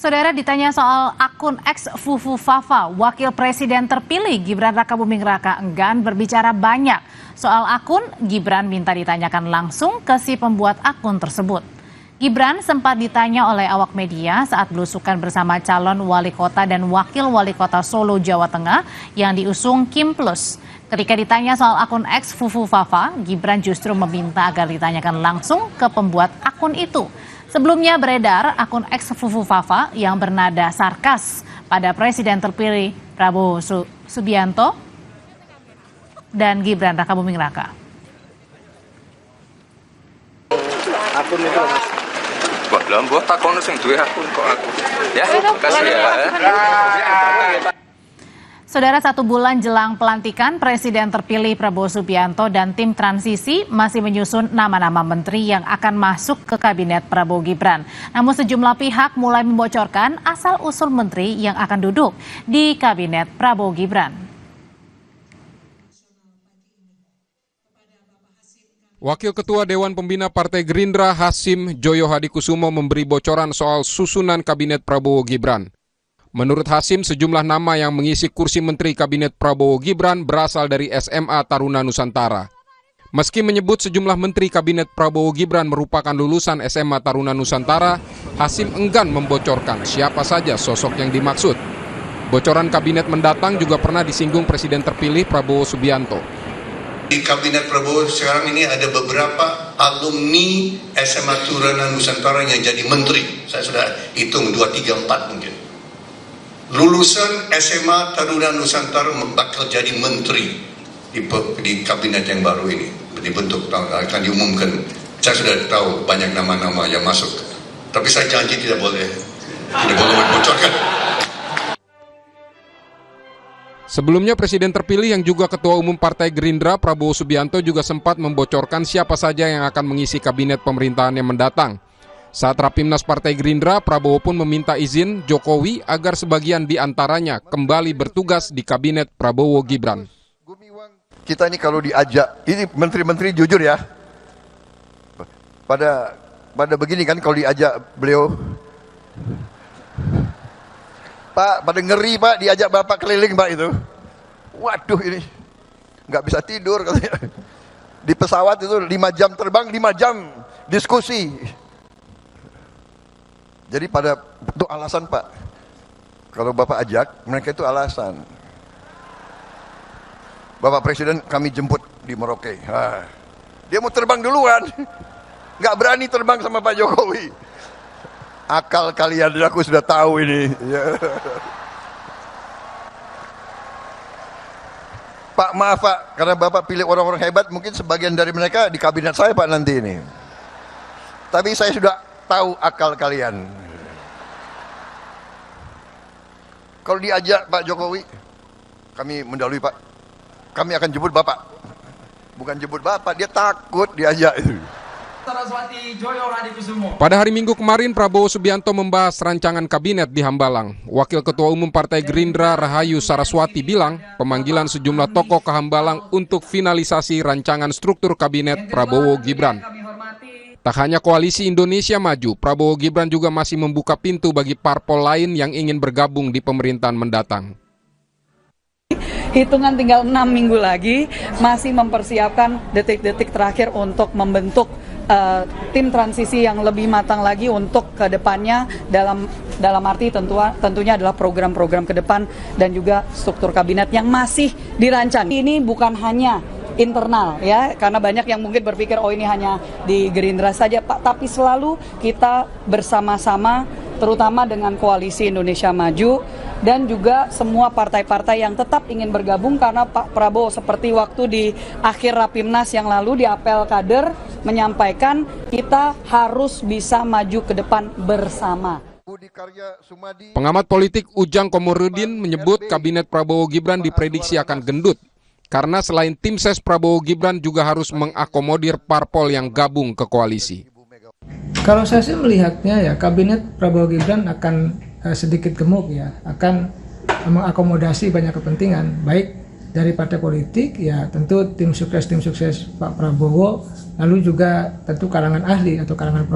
Saudara ditanya soal akun X Fufu Fafa, wakil presiden terpilih Gibran Rakabuming Raka enggan berbicara banyak. Soal akun, Gibran minta ditanyakan langsung ke si pembuat akun tersebut. Gibran sempat ditanya oleh awak media saat belusukan bersama calon wali kota dan wakil wali kota Solo, Jawa Tengah yang diusung Kim Plus. Ketika ditanya soal akun X Fufu Fafa, Gibran justru meminta agar ditanyakan langsung ke pembuat akun itu. Sebelumnya beredar akun X Fufu Fafa yang bernada sarkas pada Presiden terpilih Prabowo Subianto dan Gibran Rakabuming Raka. Akun itu buat takon sing duwe akun kok aku. Ya, kasih ya. Saudara, 1 bulan jelang pelantikan, Presiden terpilih Prabowo Subianto dan tim transisi masih menyusun nama-nama menteri yang akan masuk ke kabinet Prabowo Gibran. Namun sejumlah pihak mulai membocorkan asal-usul menteri yang akan duduk di kabinet Prabowo Gibran. Wakil Ketua Dewan Pembina Partai Gerindra Hasim Joyo Hadikusumo memberi bocoran soal susunan kabinet Prabowo Gibran. Menurut Hasim, sejumlah nama yang mengisi kursi Menteri Kabinet Prabowo Gibran berasal dari SMA Taruna Nusantara. Meski menyebut sejumlah Menteri Kabinet Prabowo Gibran merupakan lulusan SMA Taruna Nusantara, Hasim enggan membocorkan siapa saja sosok yang dimaksud. Bocoran kabinet mendatang juga pernah disinggung Presiden terpilih Prabowo Subianto. Di Kabinet Prabowo sekarang ini ada beberapa alumni SMA Taruna Nusantara yang jadi menteri. Saya sudah hitung 2, 3, 4 mungkin. Lulusan SMA Taruna Nusantara bakal jadi menteri di kabinet yang baru ini dibentuk, akan diumumkan. Saya sudah tahu banyak nama-nama yang masuk, tapi saya janji tidak boleh membocorkan. Sebelumnya Presiden terpilih yang juga Ketua Umum Partai Gerindra Prabowo Subianto juga sempat membocorkan siapa saja yang akan mengisi kabinet pemerintahan yang mendatang. Saat Rapimnas Partai Gerindra, Prabowo pun meminta izin Jokowi agar sebagian di antaranya kembali bertugas di kabinet Prabowo Gibran. Kita ini kalau diajak, ini menteri-menteri jujur ya, pada begini kan kalau diajak beliau, Pak, pada ngeri Pak, diajak Bapak keliling Pak itu. Waduh ini, nggak bisa tidur katanya. Di pesawat itu 5 jam terbang, 5 jam diskusi. Jadi itu alasan Pak, kalau Bapak ajak, mereka itu alasan. Bapak Presiden kami jemput di Merauke. Dia mau terbang duluan, nggak berani terbang sama Pak Jokowi. Akal kalian, aku sudah tahu ini. Pak maaf Pak, karena Bapak pilih orang-orang hebat, mungkin sebagian dari mereka di kabinet saya Pak nanti ini. Tapi saya sudah tahu akal kalian. Kalau diajak Pak Jokowi, kami mendahului Pak. Kami akan jemput Bapak. Bukan jemput Bapak, dia takut diajak itu. Pada hari Minggu kemarin, Prabowo Subianto membahas rancangan kabinet di Hambalang. Wakil Ketua Umum Partai Gerindra Rahayu Saraswati bilang, pemanggilan sejumlah tokoh ke Hambalang untuk finalisasi rancangan struktur kabinet Prabowo Gibran. Tak hanya Koalisi Indonesia Maju, Prabowo Gibran juga masih membuka pintu bagi parpol lain yang ingin bergabung di pemerintahan mendatang. Hitungan tinggal 6 minggu lagi, masih mempersiapkan detik-detik terakhir untuk membentuk tim transisi yang lebih matang lagi untuk ke depannya dalam arti tentunya adalah program-program ke depan dan juga struktur kabinet yang masih dirancang. Ini bukan hanya internal ya, karena banyak yang mungkin berpikir oh ini hanya di Gerindra saja Pak, tapi selalu kita bersama-sama terutama dengan Koalisi Indonesia Maju dan juga semua partai-partai yang tetap ingin bergabung, karena Pak Prabowo seperti waktu di akhir Rapimnas yang lalu di apel kader menyampaikan kita harus bisa maju ke depan bersama. Pengamat politik Ujang Komarudin menyebut kabinet Prabowo Gibran diprediksi akan gendut. Karena selain tim ses Prabowo Gibran juga harus mengakomodir parpol yang gabung ke koalisi. Kalau saya sih melihatnya ya kabinet Prabowo Gibran akan sedikit gemuk ya, akan mengakomodasi banyak kepentingan, baik dari partai politik ya tentu tim sukses Pak Prabowo, lalu juga tentu kalangan ahli atau kalangan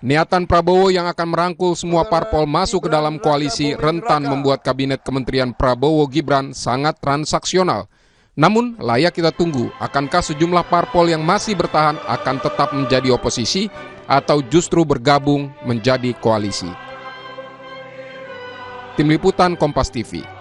Niatan Prabowo yang akan merangkul semua parpol masuk ke dalam koalisi rentan membuat kabinet Kementerian Prabowo Gibran sangat transaksional. Namun, layak kita tunggu, akankah sejumlah parpol yang masih bertahan akan tetap menjadi oposisi atau justru bergabung menjadi koalisi? Tim Liputan Kompas TV.